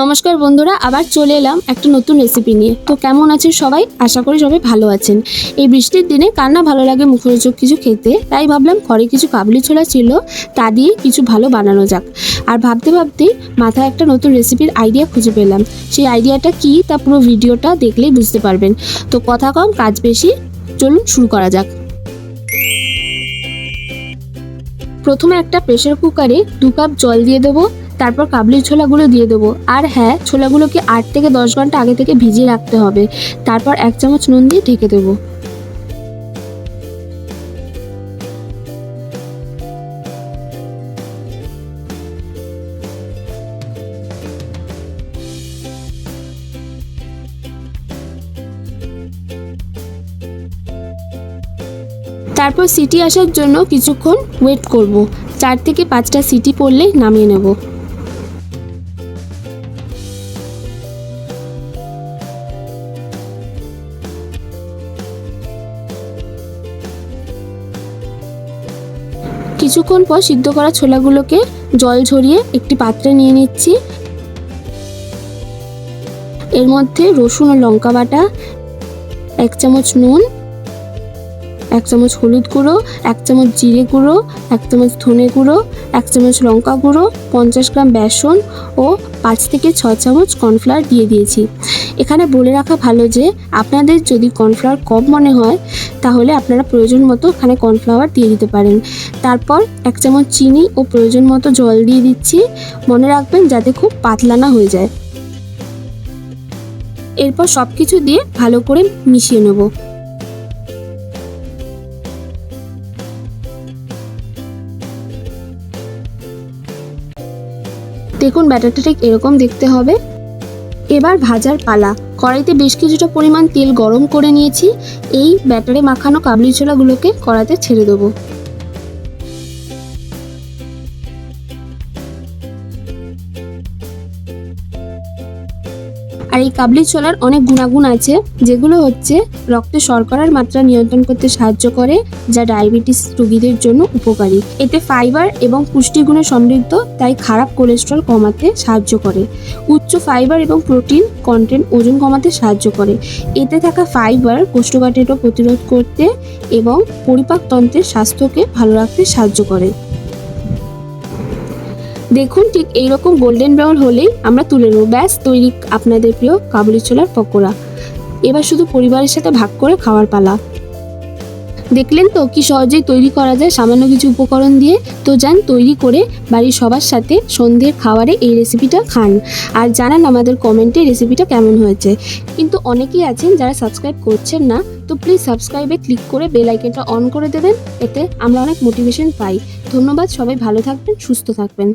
নমস্কার বন্ধুরা, আবার চলে এলাম একটা নতুন রেসিপি নিয়ে। তো কেমন আছেন সবাই? আশা করি সবাই ভালো আছেন। এই বৃষ্টির দিনে কার না ভালো লাগে মুখরোচক কিছু খেতে, তাই ভাবলাম ঘরে কিছু কাবলি ছোলা ছিল, তা দিয়ে কিছু ভালো বানানো যাক। আর ভাবতে ভাবতেই মাথায় একটা নতুন রেসিপির আইডিয়া খুঁজে পেলাম। সেই আইডিয়াটা কি তা পুরো ভিডিওটা দেখলেই বুঝতে পারবেন। তো কথা কম কাজ বেশি, চলুন শুরু করা যাক। প্রথমে একটা প্রেসার কুকারে 2 কাপ জল দিয়ে দেবো। তারপর কাবলির ছোলাগুলো দিয়ে দেবো। আর হ্যাঁ, ছোলাগুলোকে 8 থেকে 10 ঘন্টা আগে থেকে ভিজিয়ে রাখতে হবে। তারপর 1 চামচ নুন দিয়ে ঢেকে দেবো। তারপর সিটি আসার জন্য কিছুক্ষণ ওয়েট করব। 4 থেকে 5টা সিটি পড়লেই নামিয়ে নেব। কিছুক্ষণ পর সিদ্ধ করা ছোলাগুলোকে জল ঝরিয়ে একটি পাত্রে নিয়ে নিচ্ছি। এর মধ্যে রসুন ও লঙ্কা বাটা, 1 চামচ নুন, 1 চামচ হলুদ গুঁড়ো, 1 চামচ জিরে গুঁড়ো, 1 চামচ ধনে গুঁড়ো, 1 চামচ লঙ্কা গুঁড়ো, 50 গ্রাম বেসন ও 5 থেকে 6 চামচ কর্নফ্লাওয়ার দিয়ে দিয়েছি। এখানে বলে রাখা ভালো যে আপনাদের যদি কর্নফ্লাওয়ার কম মনে হয় তাহলে আপনারা প্রয়োজন মতো এখানে কর্নফ্লাওয়ার দিয়ে দিতে পারেন। তারপর 1 চামচ চিনি ও প্রয়োজন মতো জল দিয়ে দিচ্ছি। মনে রাখবেন যাতে খুব পাতলা না হয়ে যায়। এরপর সব কিছু দিয়ে ভালো করে মিশিয়ে নেব। দেখুন ব্যাটারটা ঠিক এরকম দেখতে হবে। এবার ভাজার পালা। কড়াইতে বেশ কিছুটা পরিমাণ তেল গরম করে নিয়েছি। এই ব্যাটারে মাখানো কাবলি ছোলাগুলোকে কড়াইতে ছেড়ে দেবো। আর এই কাবলি ছোলার অনেক গুণাগুণ আছে, যেগুলো হচ্ছে রক্তে শর্করার মাত্রা নিয়ন্ত্রণ করতে সাহায্য করে, যা ডায়াবেটিস রোগীদের জন্য উপকারী। এতে ফাইবার এবং পুষ্টিগুণে সমৃদ্ধ, তাই খারাপ কোলেস্ট্রল কমাতে সাহায্য করে। উচ্চ ফাইবার এবং প্রোটিন কন্টেন্ট ওজন কমাতে সাহায্য করে। এতে থাকা ফাইবার কোষ্ঠকাঠিন্য প্রতিরোধ করতে এবং পরিপাকতন্ত্রের স্বাস্থ্যকে ভালো রাখতে সাহায্য করে। দেখুন ঠিক এইরকম গোল্ডেন ব্রাউন হলেই আমরা তুলে নেব। ব্যাস তৈরি আপনাদের প্রিয় কাবলি ছোলার পকোড়া। এবার শুধু পরিবারের সাথে ভাগ করে খাওয়ার পালা। দেখলেন তো কি সহজেই তৈরি করা যায় সামান্য কিছু উপকরণ দিয়ে। তো যান তৈরি করে বাড়ির সবার সাথে সন্ধ্যের খাবারে এই রেসিপিটা খান। আর জানান আমাদের কমেন্টে রেসিপিটা কেমন হয়েছে। কিন্তু অনেকেই আছেন যারা সাবস্ক্রাইব করছেন না, তো প্লিজ সাবস্ক্রাইবে ক্লিক করে বেল আইকনটা অন করে দেবেন। এতে আমরা অনেক মোটিভেশন পাই। ধন্যবাদ, সবাই ভালো থাকবেন, সুস্থ থাকবেন।